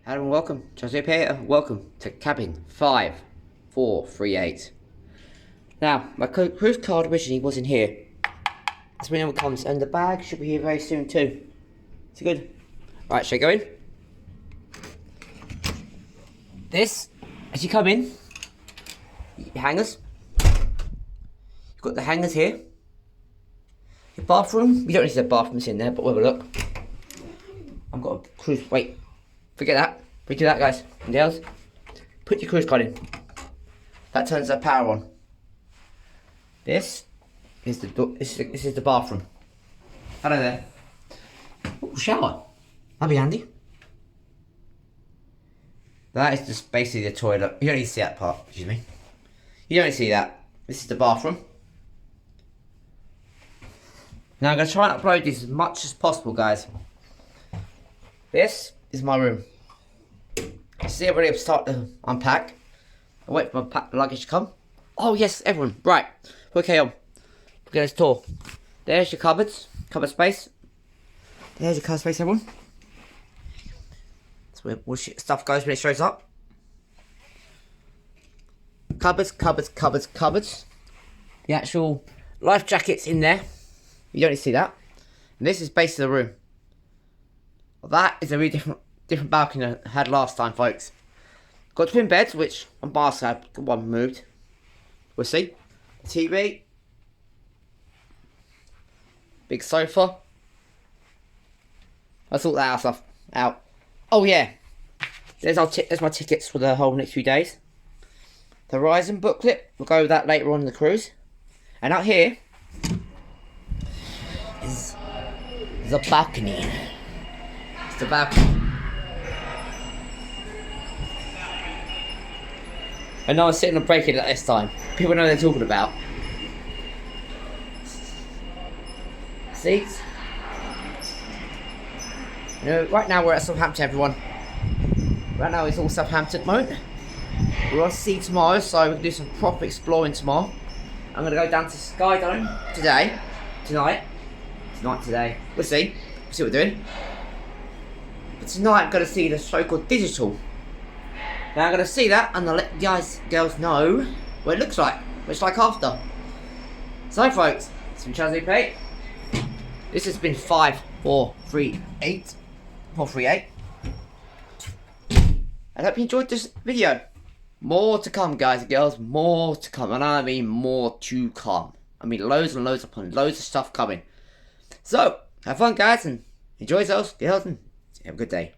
Hello and welcome, Joseph here. Welcome to cabin 5438. Now, my cruise card originally wasn't here. That's when it comes, and the bag should be here very soon too. Is it good? Right, shall I go in? This, as you come in, your hangers. You've got the hangers here. Your bathroom. You don't need the bathrooms in there, but we'll have a look. I've got a cruise. Wait, forget that. We do that, guys. And else, put your cruise card in. That turns the power on. This is the door. This is the bathroom. Hello there. Ooh, shower. That'd be handy. That is just basically the toilet. You don't need to see that part. Excuse me. You don't need to see that. This is the bathroom. Now I'm going to try and upload this as much as possible, guys. This is my room. See, I'm ready to start to unpack. I wait for my luggage to come. Oh yes, everyone. Right. Okay, we'll get this tour. There's your cupboards. Cupboard space. There's your cupboard space, everyone. That's where all stuff goes when it shows up. Cupboards, cupboards, cupboards, cupboards. The actual life jackets in there. You don't need to see that. And this is basically the room. Well, that is a really different balcony than I had last time, folks. Got twin beds, which on bar side, one moved. We'll see. TV. Big sofa. I sort that stuff out. Oh yeah. There's my tickets for the whole next few days. The Horizon booklet. We'll go with that later on in the cruise. And out here is the balcony. It's the balcony. And no one's sitting and breaking it at this time. People know what they're talking about. Seats. You know, right now we're at Southampton, everyone. Right now it's all Southampton at the moment. We're on sea tomorrow, so we'll do some proper exploring tomorrow. I'm going to go down to Skydome today. Tonight, today. We'll see. We'll see what we're doing. But tonight I'm going to see the so-called digital. Now I'm going to see that and I'll let you guys, girls know what it looks like. What it's like after. So folks, it's been Chazzy Pate. This has been 5438. 438. I hope you enjoyed this video. More to come, guys and girls. More to come. And I mean more to come. I mean loads and loads upon loads of stuff coming. So, have fun, guys, and enjoy yourselves, girls, and have a good day.